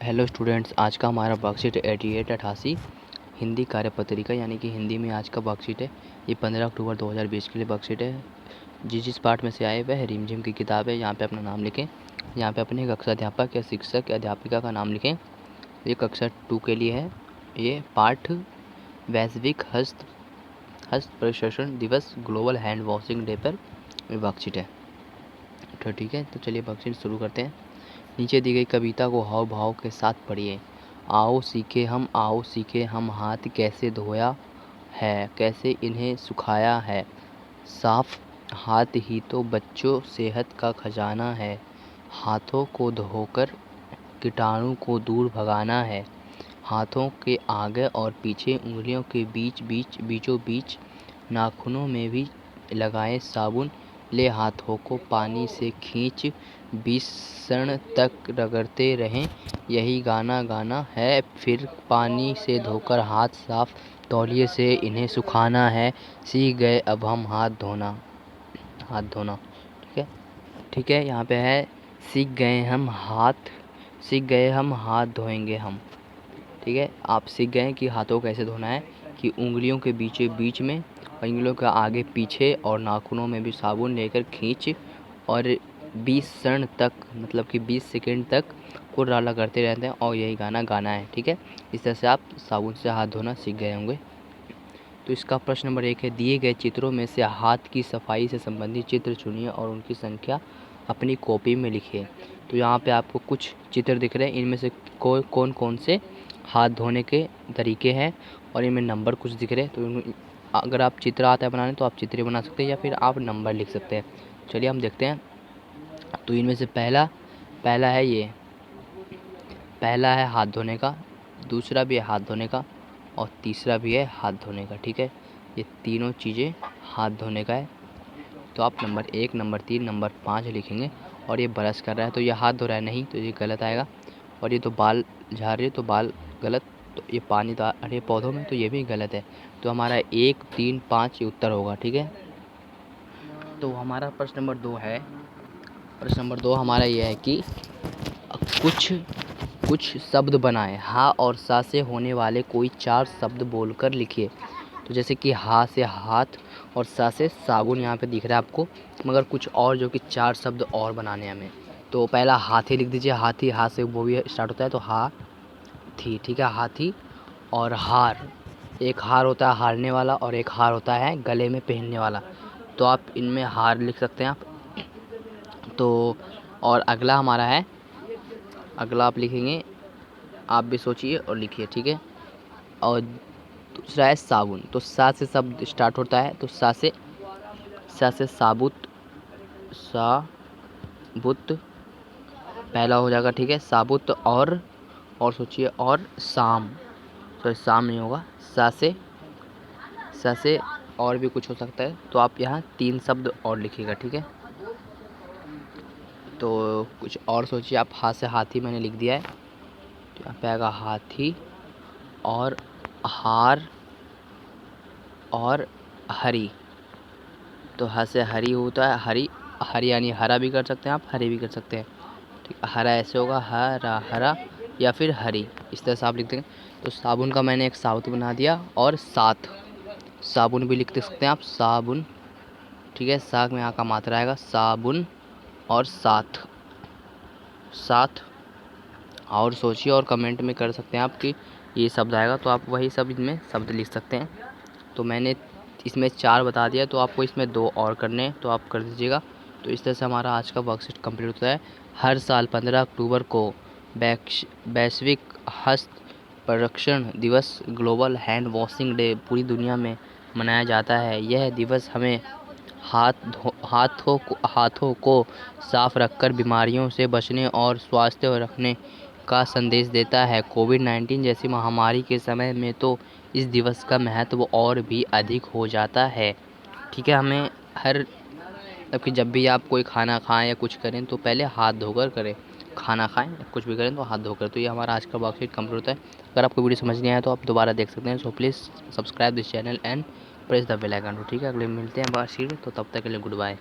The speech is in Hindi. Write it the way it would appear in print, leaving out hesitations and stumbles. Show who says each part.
Speaker 1: हेलो स्टूडेंट्स, आज का हमारा वर्कशीट 88 हिंदी कार्यपत्रिका यानी कि हिंदी में आज का वर्कशीट है। ये 15 अक्टूबर 2020 के लिए वर्कशीट है। जिस पार्ट में से आए वह रिमझिम की किताब है। यहाँ पे अपना नाम लिखें। यहाँ पे अपने कक्षा अध्यापक या शिक्षक या अध्यापिका का नाम लिखें। ये कक्षा 2 के लिए है। ये पाठ वैश्विक हस्त प्रशिक्षण दिवस ग्लोबल हैंड वॉशिंग डे पर वर्कशीट है। तो ठीक है, तो चलिए वर्कशीट शुरू करते हैं। नीचे दी गई कविता को हाव भाव के साथ पढ़िए। आओ सीखे हम हाथ कैसे धोया है, कैसे इन्हें सुखाया है। साफ हाथ ही तो बच्चों सेहत का खजाना है। हाथों को धोकर कीटाणु को दूर भगाना है। हाथों के आगे और पीछे, उंगलियों के बीचों बीच, नाखूनों में भी लगाएं साबुन। ले हाथों को पानी से खींच 20 क्षण तक रगड़ते रहें। यही गाना गाना है। फिर पानी से धोकर हाथ साफ तौलिए से इन्हें सुखाना है। सीख गए अब हम हाथ धोना। ठीक है, यहाँ पे है सीख गए हम हाथ धोएंगे हम। ठीक है, आप सीख गए कि हाथों को कैसे धोना है, कि उंगलियों के बीच में, उंगलियों के आगे पीछे और नाखूनों में भी साबुन लेकर खींच और 20 क्षण तक, मतलब कि 20 सेकंड तक कुर्राला करते रहते हैं और यही गाना गाना है। ठीक है, इस तरह से आप साबुन से हाथ धोना सीख गए होंगे। तो इसका प्रश्न नंबर 1 है, दिए गए चित्रों में से हाथ की सफाई से संबंधित चित्र चुनिए और उनकी संख्या अपनी कॉपी में लिखिए। तो यहाँ पे आपको कुछ चित्र दिख रहे हैं, इनमें से कौन कौन से हाथ धोने के तरीके हैं और इनमें नंबर कुछ दिख रहे हैं। तो अगर आप चित्र आता है बनाने तो आप चित्र बना सकते हैं या फिर आप नंबर लिख सकते हैं। चलिए हम देखते हैं। तो इनमें से पहला है हाथ धोने का, दूसरा भी है हाथ धोने का और तीसरा भी है हाथ धोने का। ठीक है, ये तीनों चीज़ें हाथ धोने का है। तो आप नंबर 1, नंबर 3, नंबर 5 लिखेंगे। और ये ब्रश कर रहा है तो ये हाथ धो रहा है, नहीं तो ये गलत आएगा। और ये तो बाल झाड़ रही है तो बाल गलत। तो ये पानी डाल रही है पौधों में तो ये भी गलत है। तो हमारा 1, 3, 5 ये उत्तर होगा। ठीक है, तो हमारा प्रश्न नंबर 2 हमारा ये है कि कुछ शब्द बनाएं। हा और सा से होने वाले कोई 4 शब्द बोलकर लिखिए। तो जैसे कि हा से हाथ और सा से साबुन यहाँ पे दिख रहा है आपको, मगर कुछ और जो कि 4 शब्द और बनाने हैं हमें। तो पहला हाथी लिख दीजिए। हाथी, हाथ से वो भी स्टार्ट होता है तो हाथी। ठीक है, हाथी। और हार, एक हार होता है हारने वाला और एक हार होता है गले में पहनने वाला। तो आप इनमें हार लिख सकते हैं आप। तो और अगला हमारा है, अगला आप लिखेंगे, आप भी सोचिए और लिखिए। ठीक है, और दूसरा है साबुन। तो सा से शब्द स्टार्ट होता है तो सा से साबुत पहला हो जाएगा। ठीक है, साबुत। और सोचिए, और शाम, सॉरी शाम नहीं होगा, सा से और भी कुछ हो सकता है। तो आप यहाँ 3 शब्द और लिखिएगा। ठीक है, तो कुछ और सोचिए आप। हाथ से हाथी मैंने लिख दिया है तो यहाँ पे आएगा हाथी और हार और हरी। तो ह से हरी होता है, हरी यानी हरा भी कर सकते हैं आप, हरी भी कर सकते हैं। ठीक, हरा ऐसे होगा, हरा या फिर हरी, इस तरह से आप लिख देंगे। तो साबुन का मैंने एक साबुत बना दिया। और साथ, साबुन भी लिख सकते हैं आप, साबुन। ठीक है, साग में यहाँ का मात्रा आएगा, साबुन और साथ। और सोचिए और कमेंट में कर सकते हैं आप कि ये शब्द आएगा तो आप वही सब इनमें शब्द लिख सकते हैं। तो मैंने इसमें 4 बता दिया, तो आपको इसमें 2 और करने हैं तो आप कर दीजिएगा। तो इस तरह से हमारा आज का वर्कशीट कंप्लीट होता है। हर साल 15 अक्टूबर को वैश्विक हस्त प्रशिक्षण दिवस ग्लोबल हैंड वॉशिंग डे पूरी दुनिया में मनाया जाता है। यह दिवस हमें हाथों को साफ रखकर बीमारियों से बचने और स्वास्थ्य रखने का संदेश देता है। कोविड-19 जैसी महामारी के समय में तो इस दिवस का महत्व और भी अधिक हो जाता है। ठीक है, हमें मतलब कि जब भी आप कोई खाना खाएं या कुछ करें तो पहले हाथ धोकर करें। खाना खाएं या कुछ भी करें तो हाथ धोकर। तो ये हमारा आज का वर्कशीट कंप्लीट होता है। अगर आपको वीडियो समझ नहीं आया तो आप दोबारा देख सकते हैं। So please subscribe this channel and press the bell icon. ठीक है, अगले मिलते हैं वर्कशीट, तो तब तक के लिए गुड बाय।